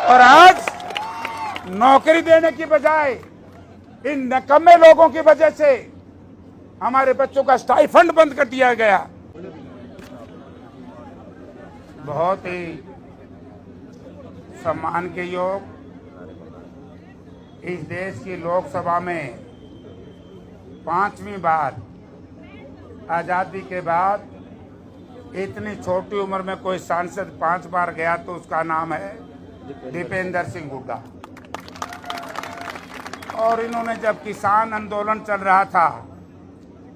और आज नौकरी देने की बजाय इन नकम्मे लोगों की वजह से हमारे बच्चों का स्टाइफंड बंद कर दिया गया। बहुत ही सम्मान के योग इस देश की लोकसभा में 5वीं बार आजादी के बाद इतनी छोटी उम्र में कोई सांसद 5 बार गया तो उसका नाम है दीपेंद्र सिंह हुड्डा। और इन्होंने जब किसान आंदोलन चल रहा था,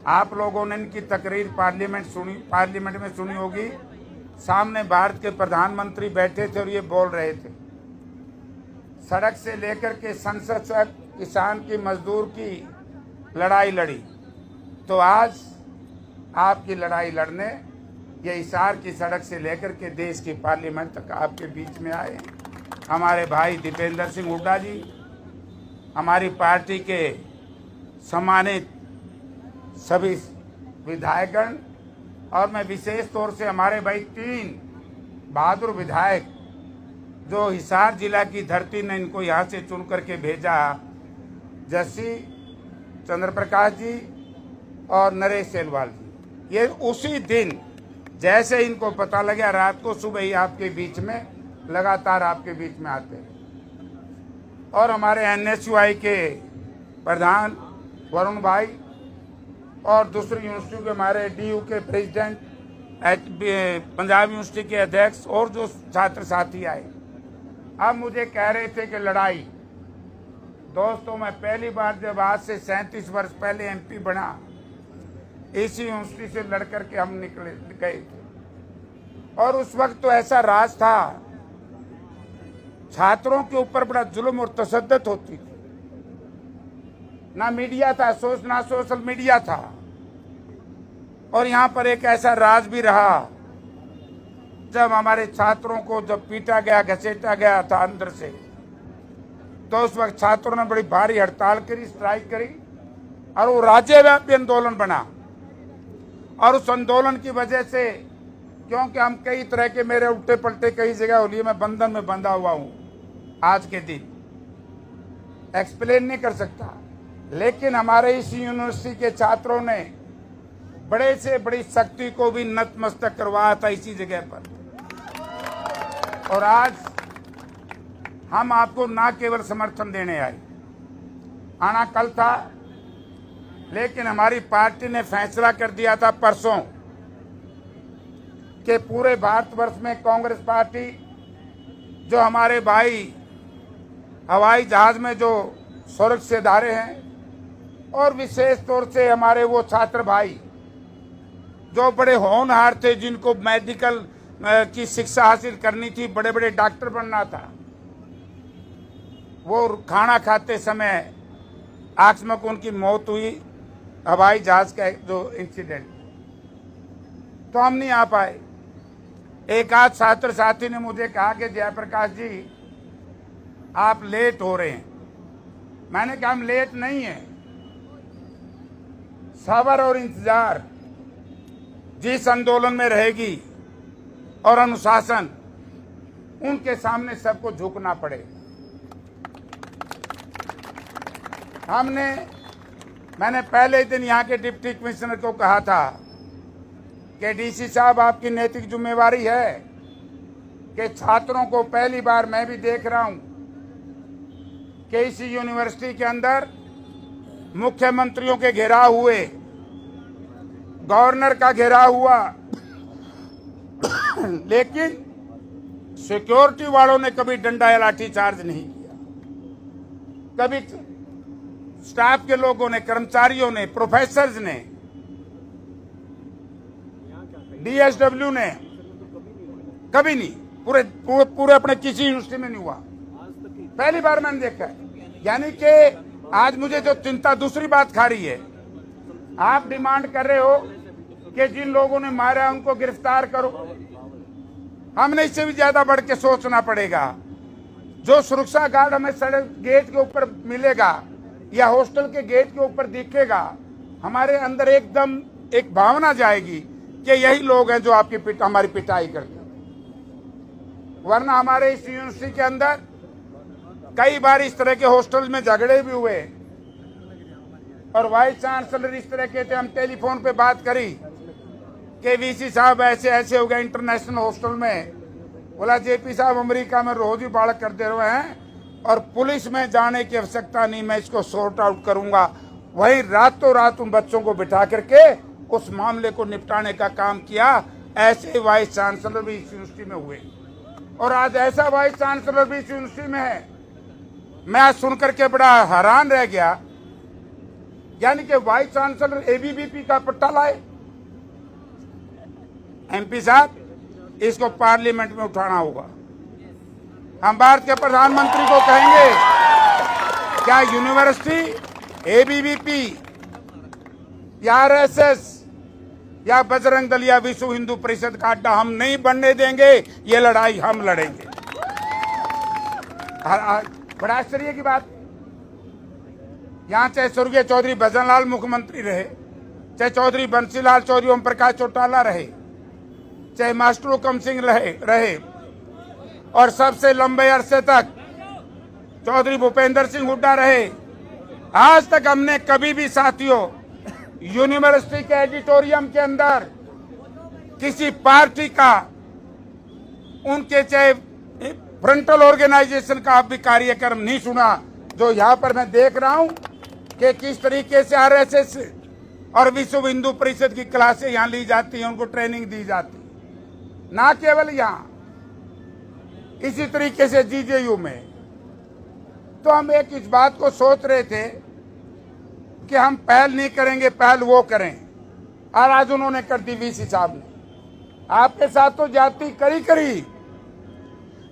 आप लोगों ने इनकी तकरीर पार्लियामेंट में सुनी होगी। सामने भारत के प्रधानमंत्री बैठे थे और ये बोल रहे थे, सड़क से लेकर के संसद तक किसान की मजदूर की लड़ाई लड़ी। तो आज आपकी लड़ाई लड़ने ये हिसार की सड़क से लेकर के देश की पार्लियामेंट तक आपके बीच में आए हमारे भाई दीपेंद्र सिंह हुड्डा जी, हमारी पार्टी के सम्मानित सभी विधायकगण, और मैं विशेष तौर से हमारे भाई 3 बहादुर विधायक जो हिसार जिला की धरती ने इनको यहाँ से चुन करके भेजा, जस्सी चंद्र प्रकाश जी और नरेश सेलवाल जी। ये उसी दिन जैसे इनको पता लगा, रात को सुबह ही आपके बीच में लगातार आपके बीच में आते हैं। और हमारे NSUI के प्रधान वरुण भाई और दूसरी यूनिवर्सिटी के हमारे DU के प्रेसिडेंट, पंजाब यूनिवर्सिटी के अध्यक्ष और जो छात्र साथी आए, अब मुझे कह रहे थे कि लड़ाई। दोस्तों, मैं पहली बार जब आज से 37 वर्ष पहले MP बना, इसी यूनिवर्सिटी से लड़ करके हम गए थे। और उस वक्त तो ऐसा राज था, छात्रों के ऊपर बड़ा जुल्म और तशद्दुद होती थी। ना मीडिया था, ना सोशल मीडिया था। और यहाँ पर एक ऐसा राज भी रहा, जब हमारे छात्रों को जब पीटा गया, घसीटा गया था अंदर से, तो उस वक्त छात्रों ने बड़ी भारी हड़ताल करी, स्ट्राइक करी, और वो राज्यव्यापी आंदोलन बना। और उस आंदोलन की वजह से, क्योंकि हम कई तरह के मेरे उल्टे पलटे कई जगह हो लिए, मैं बंधन में बंधा हुआ हूँ आज के दिन, एक्सप्लेन नहीं कर सकता। लेकिन हमारे इस यूनिवर्सिटी के छात्रों ने बड़े से बड़ी शक्ति को भी नतमस्तक करवाया था इसी जगह पर। और आज हम आपको ना केवल समर्थन देने आए, आना कल था, लेकिन हमारी पार्टी ने फैसला कर दिया था परसों कि पूरे भारतवर्ष में कांग्रेस पार्टी, जो हमारे भाई हवाई जहाज में जो स्वर्ग से धारे हैं, और विशेष तौर से हमारे वो छात्र भाई जो बड़े होनहार थे, जिनको मेडिकल की शिक्षा हासिल करनी थी, बड़े बड़े डॉक्टर बनना था, वो खाना खाते समय आकस्मिक उनकी मौत हुई हवाई जहाज का जो इंसिडेंट, तो हम नहीं आ पाए। एक आध छात्र साथी ने मुझे कहा कि जयप्रकाश जी आप लेट हो रहे हैं। मैंने कहा हम लेट नहीं है, सब्र और इंतजार जिस आंदोलन में रहेगी और अनुशासन, उनके सामने सबको झुकना पड़ेगा। मैंने पहले दिन यहाँ के डिप्टी कमिश्नर को कहा था कि DC साहब, आपकी नैतिक जिम्मेवारी है कि छात्रों को, पहली बार मैं भी देख रहा हूं कि इस यूनिवर्सिटी के अंदर मुख्यमंत्रियों के घेराव हुए, गवर्नर का घेराव हुआ, लेकिन सिक्योरिटी वालों ने कभी डंडा या लाठी चार्ज नहीं किया। कभी स्टाफ के लोगों ने, कर्मचारियों ने, प्रोफेसर्स ने, DSW ने, कभी नहीं, पूरे अपने किसी यूनिवर्सिटी में नहीं हुआ। पहली बार मैंने देखा है। यानी कि आज मुझे जो चिंता दूसरी बात खा रही है, आप डिमांड कर रहे हो कि जिन लोगों ने मारा उनको गिरफ्तार करो। हमने इससे भी ज्यादा बढ़ के सोचना पड़ेगा। जो सुरक्षा गार्ड हमें सड़क गेट के ऊपर मिलेगा या हॉस्टल के गेट के ऊपर दिखेगा, हमारे अंदर एकदम एक भावना जाएगी कि यही लोग हैं जो आपकी हमारी पिटाई करते हैं। वरना हमारे इस यूनिवर्सिटी के अंदर कई बार इस तरह के हॉस्टल में झगड़े भी हुए और वाइस चांसलर इस तरह के थे। हम टेलीफोन पे बात करी कि वीसी साहब ऐसे ऐसे हो गए इंटरनेशनल हॉस्टल में। बोला जेपी साहब अमेरिका में रोज ही बाढ़ करते रहे हैं और पुलिस में जाने की आवश्यकता नहीं, मैं इसको सॉर्ट आउट करूंगा। वही रातों रात उन बच्चों को बिठा करके उस मामले को निपटाने का काम किया। ऐसे वाइस चांसलर भी इस यूनिवर्सिटी में हुए और आज ऐसा वाइस चांसलर भी इस यूनिवर्सिटी में है। मैं आज सुनकर के बड़ा हैरान रह गया, यानी कि वाइस चांसलर एबीवीपी का पट्टा लाए। एमपी साहब, इसको पार्लियामेंट में उठाना होगा। हम भारत के प्रधानमंत्री को कहेंगे, क्या यूनिवर्सिटी एबीवीपी या आरएसएस या बजरंग दल या विश्व हिंदू परिषद का अड्डा हम नहीं बनने देंगे। ये लड़ाई हम लड़ेंगे। बड़ा आश्चर्य की बात, यहां चाहे स्वर्गीय चौधरी भजनलाल मुख्यमंत्री रहे, चाहे चौधरी बंसीलाल चौधरी ओम प्रकाश चौटाला रहे, चाहे मास्टर हुकम सिंह रहे और सबसे लंबे अरसे तक चौधरी भूपेंद्र सिंह हुड्डा रहे। आज तक हमने कभी भी साथियों यूनिवर्सिटी के एडिटोरियम के अंदर किसी पार्टी का, उनके चाहे फ्रंटल ऑर्गेनाइजेशन का भी कार्यक्रम नहीं सुना। जो यहाँ पर मैं देख रहा हूँ कि किस तरीके से आरएसएस और विश्व हिंदू परिषद की क्लासें यहाँ ली जाती हैं, उनको ट्रेनिंग दी जाती है। ना केवल यहाँ, इसी तरीके से जीजेयू में। तो हम एक इस बात को सोच रहे थे कि हम पहल नहीं करेंगे, पहल वो करें, और आज उन्होंने कर दी वीसी साहब ने। आपके साथ तो जाति करी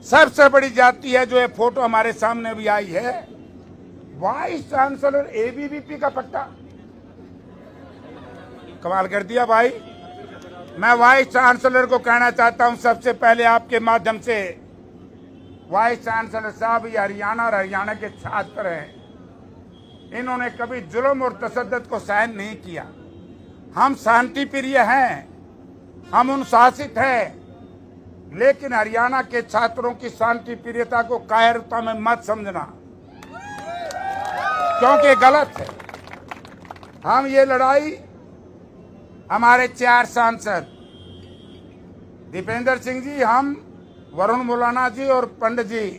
सबसे बड़ी जाति है। जो ये फोटो हमारे सामने भी आई है, वाइस चांसलर एबीवीपी का पट्टा। कमाल कर दिया भाई। मैं वाइस चांसलर को कहना चाहता हूं, सबसे पहले आपके माध्यम से, वाइस चांसलर साहब ये हरियाणा और हरियाणा के छात्र हैं। इन्होंने कभी जुल्म और तशद्दुद को सहन नहीं किया। हम शांति प्रिय हैं, हम अनुशासित हैं, लेकिन हरियाणा के छात्रों की शांति प्रियता को कायरता में मत समझना, क्योंकि गलत है। हम ये लड़ाई, हमारे 4 सांसद दीपेंद्र सिंह जी, हम, वरुण मुलाना जी और पंडित जी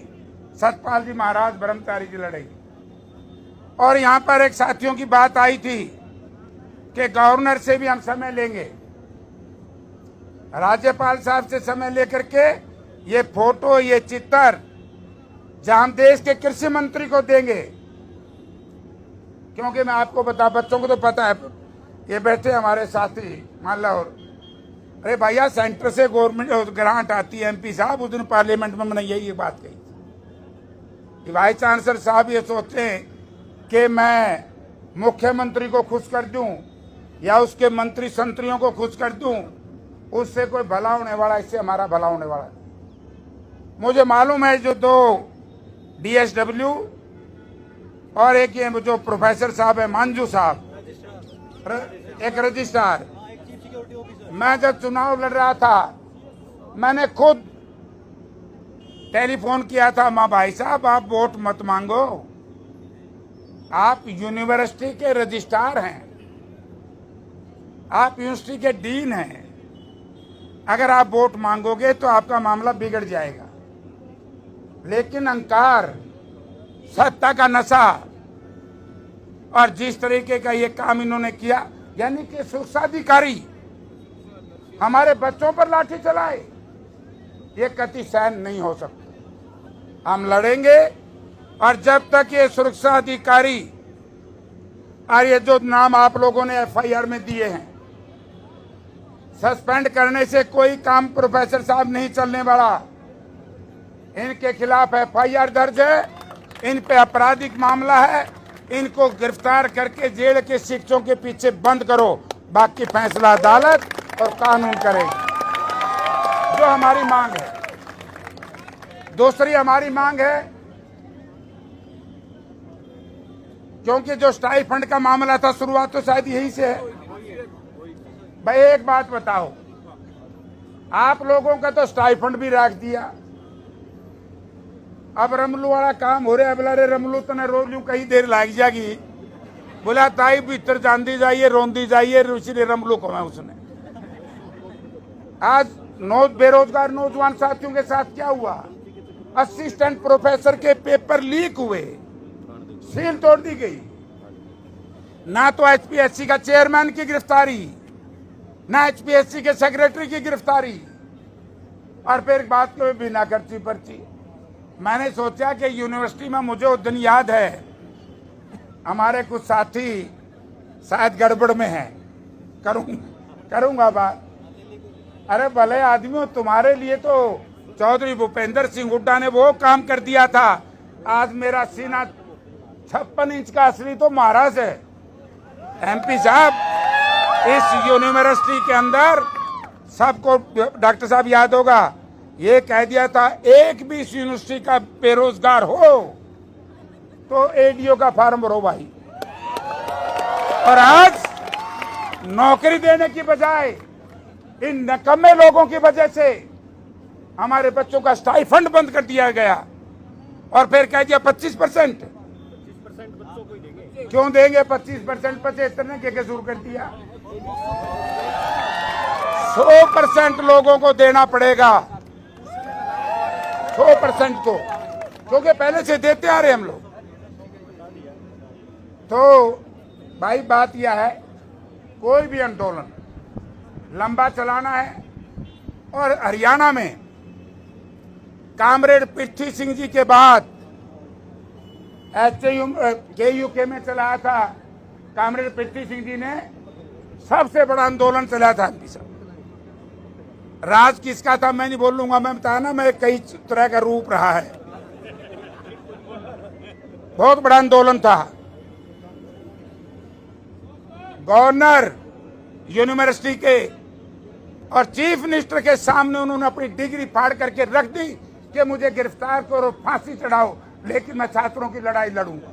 सतपाल जी महाराज ब्रह्मचारी जी लड़ेंगे। और यहाँ पर एक साथियों की बात आई थी कि गवर्नर से भी हम समय लेंगे, राज्यपाल साहब से समय लेकर के ये फोटो, ये चित्र जहां हम देश के कृषि मंत्री को देंगे। क्योंकि मैं आपको बता, बच्चों को तो पता है, ये बैठे हमारे साथी मान लो, अरे भैया सेंटर से गवर्नमेंट ग्रांट आती है। एमपी साहब, उस दिन पार्लियामेंट में मैंने यही बात कही कि वाइस चांसलर साहब ये सोचते हैं कि मैं मुख्यमंत्री को खुश कर दूं या उसके मंत्री संतरियों को खुश कर दूं, उससे कोई भला होने वाला, इससे हमारा भला होने वाला। मुझे मालूम है जो 2 DSW और एक ये जो प्रोफेसर साहब है मंजू साहब, एक रजिस्ट्रार, मैं जब चुनाव लड़ रहा था मैंने खुद टेलीफोन किया था, माँ भाई साहब आप वोट मत मांगो, आप यूनिवर्सिटी के रजिस्ट्रार हैं, आप यूनिवर्सिटी के डीन हैं, अगर आप वोट मांगोगे तो आपका मामला बिगड़ जाएगा। लेकिन अहंकार, सत्ता का नशा और जिस तरीके का ये काम इन्होंने किया, यानी कि सुरक्षा अधिकारी हमारे बच्चों पर लाठी चलाए, ये कति सहन नहीं हो सकता। हम लड़ेंगे और जब तक ये सुरक्षा अधिकारी और ये जो नाम आप लोगों ने FIR में दिए हैं, सस्पेंड करने से कोई काम प्रोफेसर साहब नहीं चलने वाला। इनके खिलाफ FIR दर्ज है, इन पे आपराधिक मामला है, इनको गिरफ्तार करके जेल के शिक्षकों के पीछे बंद करो, बाकी फैसला अदालत और कानून करेगी। जो हमारी मांग है। दूसरी हमारी मांग है, क्योंकि जो स्टाइफंड का मामला था शुरुआत तो शायद यही से है। भाई एक बात बताओ, आप लोगों का तो स्टाइफंड भी रख दिया, अब रमलू वाला काम हो रहा है। बोला रे रमलू तने रो लू कई देर लग जाएगी। बोला ताई भीतर जाती जाइए रोंदी जाइए ऋषि रमलू को है उसने। आज बेरोजगार नौजवान साथियों के साथ क्या हुआ? असिस्टेंट प्रोफेसर के पेपर लीक हुए, सील तोड़ दी गई। ना तो एचपीएससी का चेयरमैन की गिरफ्तारी, ना एचपीएससी के सेक्रेटरी की गिरफ्तारी, और फिर बात को बिना खर्ची पर्ची। मैंने सोचा कि यूनिवर्सिटी में मुझे उस दिन याद है, हमारे कुछ साथी शायद गड़बड़ में हैं, करूंगा बात। अरे भले आदमियों, तुम्हारे लिए तो चौधरी भूपेंद्र सिंह हुड्डा ने वो काम कर दिया था। आज मेरा सीना 56 इंच का असली तो महाराज है। एमपी साहब, इस यूनिवर्सिटी के अंदर सबको डॉक्टर साहब याद होगा, ये कह दिया था एक भी इस यूनिवर्सिटी का बेरोजगार हो तो एडीओ का फार्म भरो भाई। और आज नौकरी देने की बजाय इन नकम्मे लोगों की वजह से हमारे बच्चों का स्टाइफंड बंद कर दिया गया, और फिर कह दिया 25%। क्यों देंगे 25%? 75 ने क्या शुरू कर दिया? 100% लोगों को देना पड़ेगा, 100% को, क्योंकि पहले से देते आ रहे हम लोग। तो भाई बात यह है, कोई भी आंदोलन लंबा चलाना है। और हरियाणा में कामरेड पृथ्वी सिंह जी के बाद KUK में चलाया था कामरेड पृथ्वी सिंह जी ने, सबसे बड़ा आंदोलन चलाया था एमपी साहब। राज किसका था मैं नहीं बोलूंगा, मैं बताया ना, मैं कई तरह का रूप रहा है। बहुत बड़ा आंदोलन था। गवर्नर यूनिवर्सिटी के और चीफ मिनिस्टर के सामने उन्होंने अपनी डिग्री फाड़ करके रख दी कि मुझे गिरफ्तार करो, फांसी चढ़ाओ, लेकिन मैं छात्रों की लड़ाई लड़ूंगा।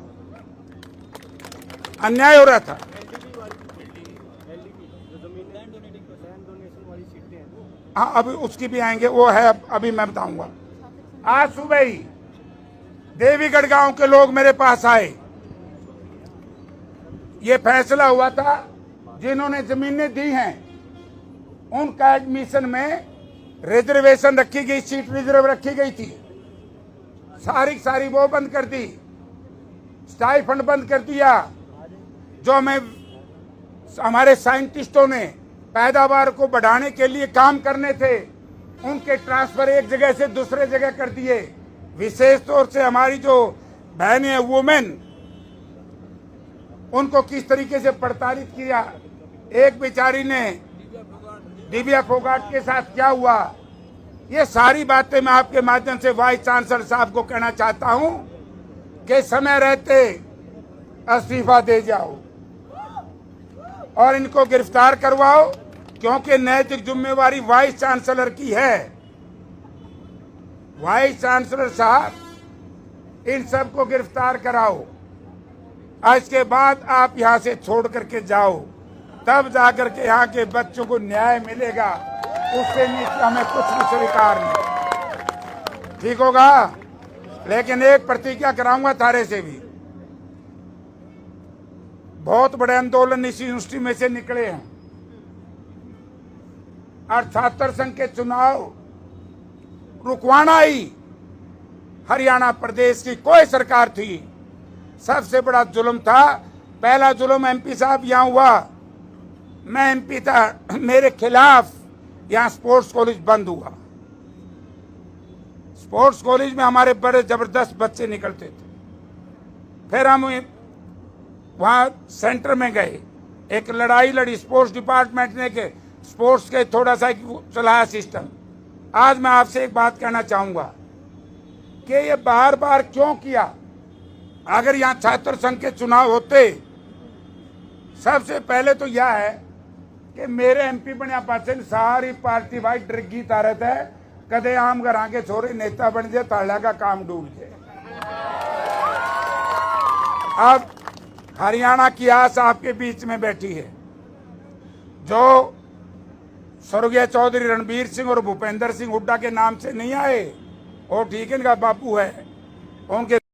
अन्याय हो रहा था। हाँ, अभी उसकी भी आएंगे, वो है अभी मैं बताऊंगा। आज सुबह ही देवीगढ़ गांव के लोग मेरे पास आए। ये फैसला हुआ था, जिन्होंने जमीनें दी हैं उनका एडमिशन में रिजर्वेशन रखी गई, सीट रिजर्व रखी गई थी, सारी वो बंद कर दी, स्टाइफंड बंद कर दिया। जो हमारे साइंटिस्टों ने पैदावार को बढ़ाने के लिए काम करने थे, उनके ट्रांसफर एक जगह से दूसरे जगह कर दिए। विशेष तौर से हमारी जो बहनें हैं, वुमेन, उनको किस तरीके से प्रताड़ित किया। एक बेचारी ने, दिव्या फोगाट के साथ क्या हुआ, ये सारी बातें मैं आपके माध्यम से वाइस चांसलर साहब को कहना चाहता हूं कि समय रहते इस्तीफा दे जाओ और इनको गिरफ्तार करवाओ, क्योंकि नैतिक जिम्मेवारी वाइस चांसलर की है। वाइस चांसलर साहब, इन सबको गिरफ्तार कराओ। इसके बाद आप यहां से छोड़ करके जाओ, तब जाकर के यहाँ के बच्चों को न्याय मिलेगा। उससे नीचे हमें कुछ भी स्वीकार नहीं। ठीक होगा? लेकिन एक प्रतिज्ञा कराऊंगा तारे से भी, बहुत बड़े आंदोलन इस यूनिवर्सिटी में से निकले हैं। और छात्र संघ के चुनाव रुकवाना ही हरियाणा प्रदेश की कोई सरकार थी, सबसे बड़ा जुल्म था। पहला जुल्म एमपी साहब यहां हुआ, मैं एमपी था, मेरे खिलाफ यहां स्पोर्ट्स कॉलेज बंद हुआ। स्पोर्ट्स कॉलेज में हमारे बड़े जबरदस्त बच्चे निकलते थे। फिर हम वहां सेंटर में गए, एक लड़ाई लड़ी स्पोर्ट्स डिपार्टमेंट ने के स्पोर्ट्स के थोड़ा सा चलाया सिस्टम। आज मैं आपसे एक बात कहना चाहूंगा कि ये बार बार क्यों किया। अगर यहाँ छात्र संघ के चुनाव होते, सबसे पहले तो यह है कि मेरे एमपी बनया पाचन सारी पार्टी भाई डरगी तारत है, कदे आम घर के छोरे नेता बन जाए, ताला का काम डूब जाए। अब हरियाणा की आस आपके बीच में बैठी है, जो स्वर्गीय चौधरी रणबीर सिंह और भूपेंद्र सिंह हुड्डा के नाम से नहीं आए, और ठीक है, इनका बापू है, उनके